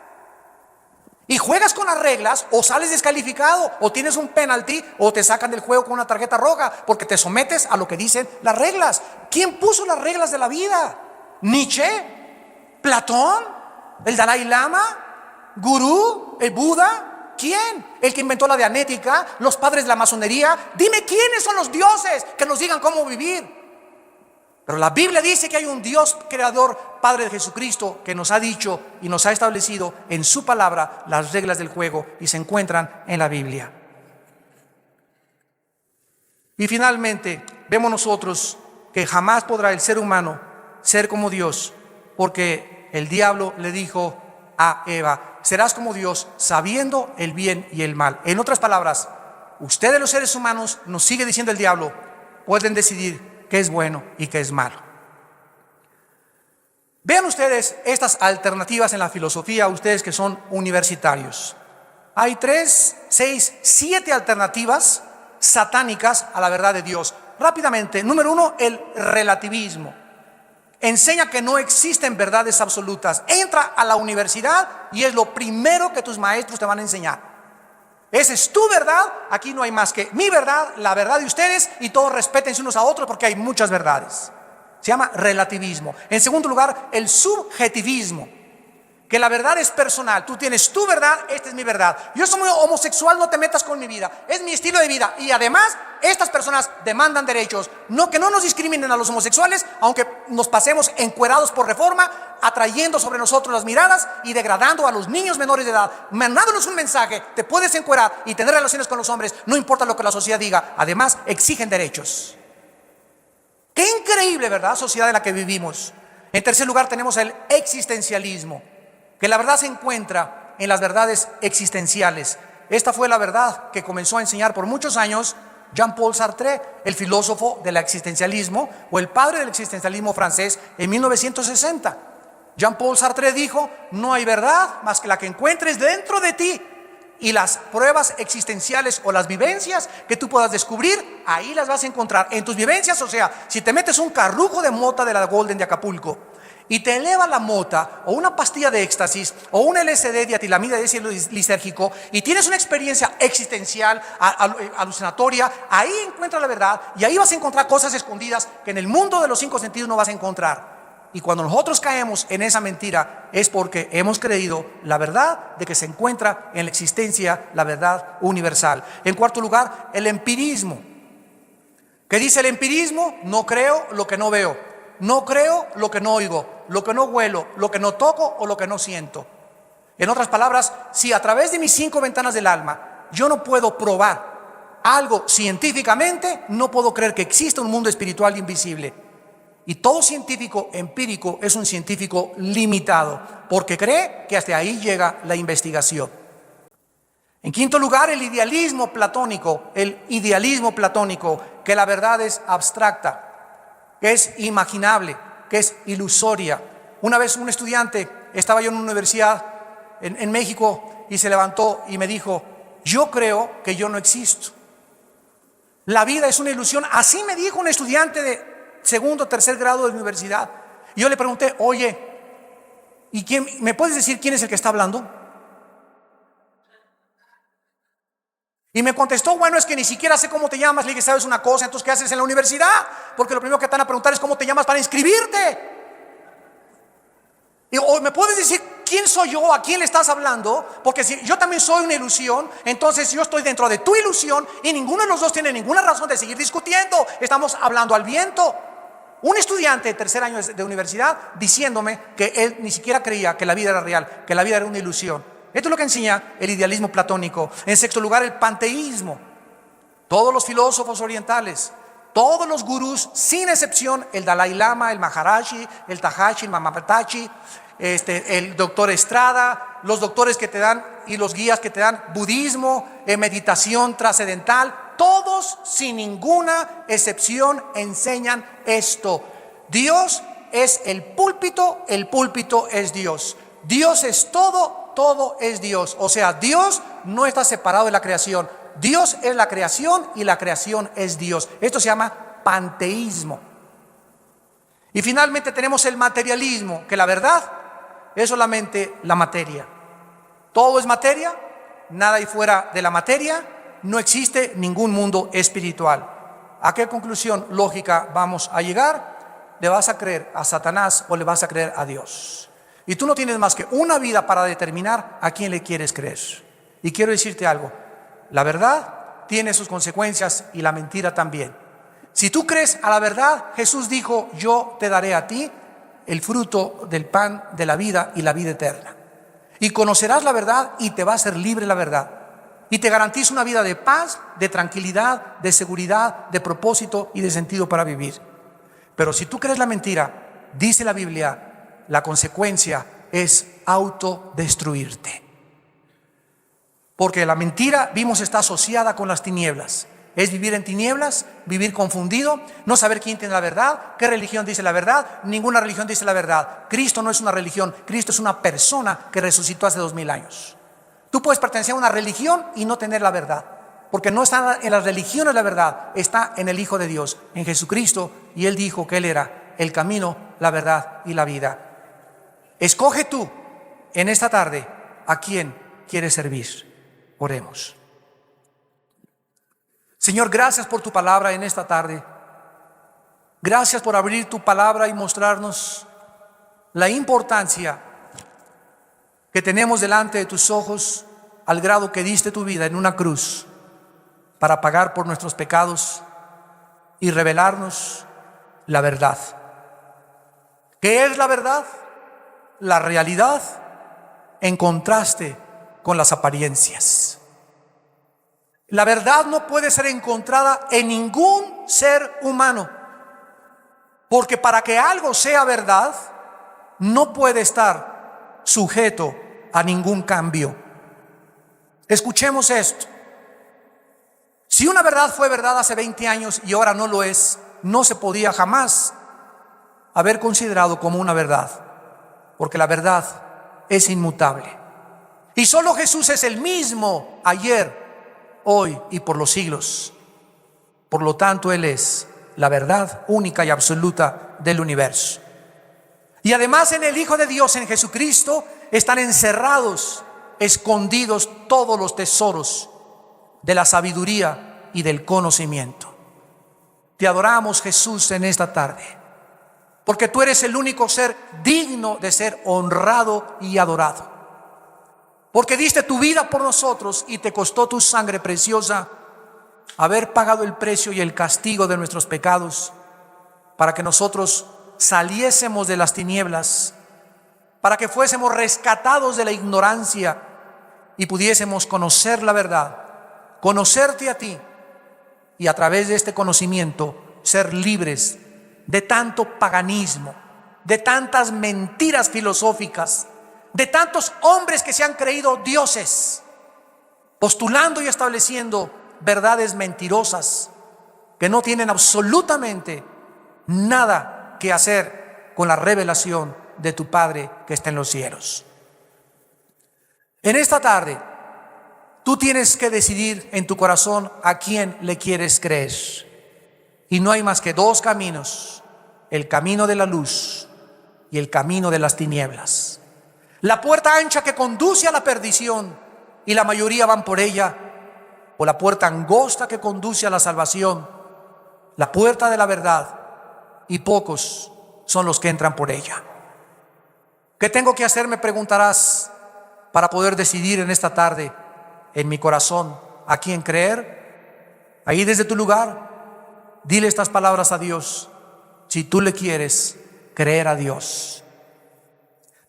Y juegas con las reglas, o sales descalificado, o tienes un penalti, o te sacan del juego con una tarjeta roja, porque te sometes a lo que dicen las reglas. ¿Quién puso las reglas de la vida? ¿Nietzsche? ¿Platón? ¿El Dalai Lama? ¿Gurú? ¿El Buda? ¿Quién? ¿El que inventó la dianética? ¿Los padres de la masonería? Dime quiénes son los dioses que nos digan cómo vivir. Pero la Biblia dice que hay un Dios creador, Padre de Jesucristo, que nos ha dicho y nos ha establecido en su palabra las reglas del juego, y se encuentran en la Biblia. Y finalmente vemos nosotros que jamás podrá el ser humano ser como Dios, porque el diablo le dijo a Eva: serás como Dios, sabiendo el bien y el mal. En otras palabras, ustedes los seres humanos, nos sigue diciendo el diablo, pueden decidir qué es bueno y qué es malo. Vean ustedes estas alternativas en la filosofía, ustedes que son universitarios. Hay 3, 6, 7 alternativas satánicas a la verdad de Dios. Rápidamente, número 1, el relativismo. Enseña que no existen verdades absolutas. Entra a la universidad y es lo primero que tus maestros te van a enseñar. Esa es tu verdad, aquí no hay más que mi verdad, la verdad de ustedes, y todos respétense unos a otros porque hay muchas verdades. Se llama relativismo. En segundo lugar, el subjetivismo, que la verdad es personal. Tú tienes tu verdad, esta es mi verdad. Yo soy homosexual, no te metas con mi vida, es mi estilo de vida. Y además, estas personas demandan derechos. No, que no nos discriminen a los homosexuales, aunque nos pasemos encuerados por Reforma, atrayendo sobre nosotros las miradas y degradando a los niños menores de edad. Mandándonos un mensaje: te puedes encuerar y tener relaciones con los hombres, no importa lo que la sociedad diga. Además, exigen derechos. Qué increíble, ¿verdad?, sociedad en la que vivimos. En tercer lugar, tenemos el existencialismo, que la verdad se encuentra en las verdades existenciales. Esta fue la verdad que comenzó a enseñar por muchos años Jean-Paul Sartre, el filósofo del existencialismo, o el padre del existencialismo francés, en 1960. Jean-Paul Sartre dijo: no hay verdad más que la que encuentres dentro de ti, y las pruebas existenciales o las vivencias que tú puedas descubrir, ahí las vas a encontrar en tus vivencias. O sea, si te metes un carrujo de mota de la Golden de Acapulco y te eleva la mota, o una pastilla de éxtasis, o un LSD de atilamida de ácido lisérgico, y tienes una experiencia existencial, alucinatoria, ahí encuentras la verdad, y ahí vas a encontrar cosas escondidas que en el mundo de los 5 sentidos no vas a encontrar. Y cuando nosotros caemos en esa mentira, es porque hemos creído la verdad de que se encuentra en la existencia, la verdad universal. En cuarto lugar, el empirismo. ¿Qué dice el empirismo? No creo lo que no veo, no creo lo que no oigo, lo que no huelo, lo que no toco o lo que no siento. En otras palabras, si a través de mis 5 ventanas del alma yo no puedo probar algo científicamente, no puedo creer que exista un mundo espiritual invisible. Y todo científico empírico es un científico limitado, porque cree que hasta ahí llega la investigación. En quinto lugar, el idealismo platónico. El idealismo platónico, que la verdad es abstracta, que es imaginable, que es ilusoria. Una vez un estudiante, estaba yo en una universidad en México, y se levantó y me dijo: yo creo que yo no existo. La vida es una ilusión. Así me dijo un estudiante de segundo o tercer grado de universidad. Y yo le pregunté: oye, ¿y quién, me puedes decir quién es el que está hablando? Y me contestó: bueno, es que ni siquiera sé cómo te llamas. Le dije: ¿sabes una cosa? Entonces, ¿qué haces en la universidad? Porque lo primero que te van a preguntar es cómo te llamas para inscribirte. Y, ¿o me puedes decir quién soy yo? ¿A quién le estás hablando? Porque si yo también soy una ilusión, entonces yo estoy dentro de tu ilusión, y ninguno de los dos tiene ninguna razón de seguir discutiendo. Estamos hablando al viento. Un estudiante de tercer año de universidad diciéndome que él ni siquiera creía que la vida era real, que la vida era una ilusión. Esto es lo que enseña el idealismo platónico. En sexto lugar, el panteísmo. Todos los filósofos orientales, todos los gurús, sin excepción, el Dalai Lama, el Maharaji, el Tahashi, el Mamatachi, el doctor Estrada, los doctores que te dan y los guías que te dan budismo, meditación trascendental, todos sin ninguna excepción enseñan esto: Dios es el púlpito es Dios. Dios es todo, todo es Dios. O sea, Dios no está separado de la creación. Dios es la creación y la creación es Dios. Esto se llama panteísmo. Y finalmente tenemos el materialismo, que la verdad es solamente la materia. Todo es materia, nada hay fuera de la materia, no existe ningún mundo espiritual. ¿A qué conclusión lógica vamos a llegar? ¿Le vas a creer a Satanás o le vas a creer a Dios? Y tú no tienes más que una vida para determinar a quién le quieres creer. Y quiero decirte algo: la verdad tiene sus consecuencias y la mentira también. Si tú crees a la verdad, Jesús dijo: yo te daré a ti el fruto del pan de la vida y la vida eterna. Y conocerás la verdad y te va a hacer libre la verdad. Y te garantiza una vida de paz, de tranquilidad, de seguridad, de propósito y de sentido para vivir. Pero si tú crees la mentira, dice la Biblia, la consecuencia es autodestruirte. Porque la mentira, vimos, está asociada con las tinieblas. Es vivir en tinieblas, vivir confundido, no saber quién tiene la verdad, qué religión dice la verdad. Ninguna religión dice la verdad. Cristo no es una religión, Cristo es una persona que resucitó hace 2000 años. Tú puedes pertenecer a una religión y no tener la verdad, porque no está en las religiones la verdad, está en el Hijo de Dios, en Jesucristo, y Él dijo que Él era el camino, la verdad y la vida. Escoge tú en esta tarde a quién quieres servir. Oremos. Señor, gracias por tu palabra en esta tarde. Gracias por abrir tu palabra y mostrarnos la importancia que tenemos delante de tus ojos, al grado que diste tu vida en una cruz para pagar por nuestros pecados y revelarnos la verdad. ¿Qué es la verdad? La realidad en contraste con las apariencias. La verdad no puede ser encontrada en ningún ser humano, porque para que algo sea verdad, no puede estar sujeto a ningún cambio. Escuchemos esto. Si una verdad fue verdad hace 20 años y ahora no lo es, no se podía jamás haber considerado como una verdad, porque la verdad es inmutable. Y solo Jesús es el mismo ayer, hoy y por los siglos. Por lo tanto, Él es la verdad única y absoluta del universo. Y además, en el Hijo de Dios, en Jesucristo, están encerrados, escondidos todos los tesoros de la sabiduría y del conocimiento. Te adoramos, Jesús, en esta tarde, porque tú eres el único ser digno de ser honrado y adorado. Porque diste tu vida por nosotros y te costó tu sangre preciosa haber pagado el precio y el castigo de nuestros pecados, para que nosotros saliésemos de las tinieblas, para que fuésemos rescatados de la ignorancia y pudiésemos conocer la verdad, conocerte a ti, y a través de este conocimiento ser libres de tanto paganismo, de tantas mentiras filosóficas, de tantos hombres que se han creído dioses, postulando y estableciendo verdades mentirosas que no tienen absolutamente nada que hacer con la revelación de tu Padre que está en los cielos. En esta tarde, tú tienes que decidir en tu corazón a quién le quieres creer. Y no hay más que dos caminos: el camino de la luz y el camino de las tinieblas. La puerta ancha que conduce a la perdición y la mayoría van por ella, o la puerta angosta que conduce a la salvación, la puerta de la verdad, y pocos son los que entran por ella. ¿Qué tengo que hacer?, me preguntarás, para poder decidir en esta tarde en mi corazón a quién creer. Ahí desde tu lugar, dile estas palabras a Dios, si tú le quieres creer a Dios.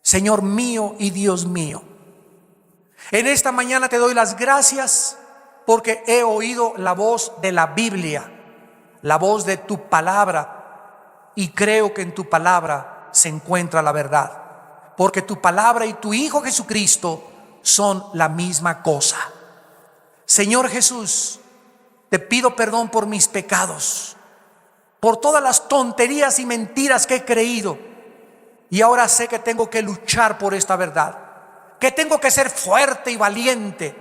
Señor mío y Dios mío, en esta mañana te doy las gracias porque he oído la voz de la Biblia, la voz de tu palabra, y creo que en tu palabra se encuentra la verdad, porque tu palabra y tu Hijo Jesucristo son la misma cosa. Señor Jesús, te pido perdón por mis pecados, por todas las tonterías y mentiras que he creído, y ahora sé que tengo que luchar por esta verdad, que tengo que ser fuerte y valiente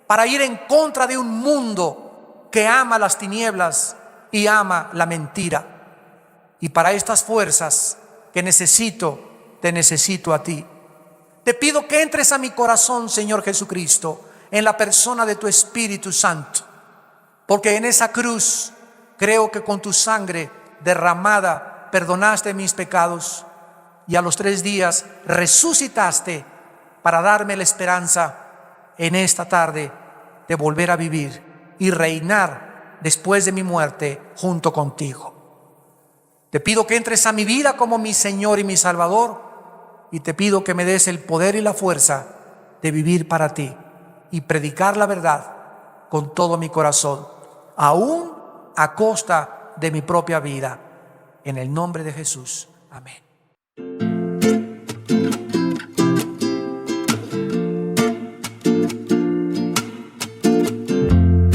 para ir en contra de un mundo que ama las tinieblas y ama la mentira. Y para estas fuerzas que necesito, te necesito a ti. Te pido que entres a mi corazón, Señor Jesucristo, en la persona de tu Espíritu Santo, porque en esa cruz creo que con tu sangre derramada perdonaste mis pecados, y a los 3 días resucitaste para darme la esperanza en esta tarde de volver a vivir y reinar después de mi muerte junto contigo. Te pido que entres a mi vida como mi Señor y mi Salvador, y te pido que me des el poder y la fuerza de vivir para ti y predicar la verdad con todo mi corazón, aún a costa de mi propia vida. En el nombre de Jesús. Amén.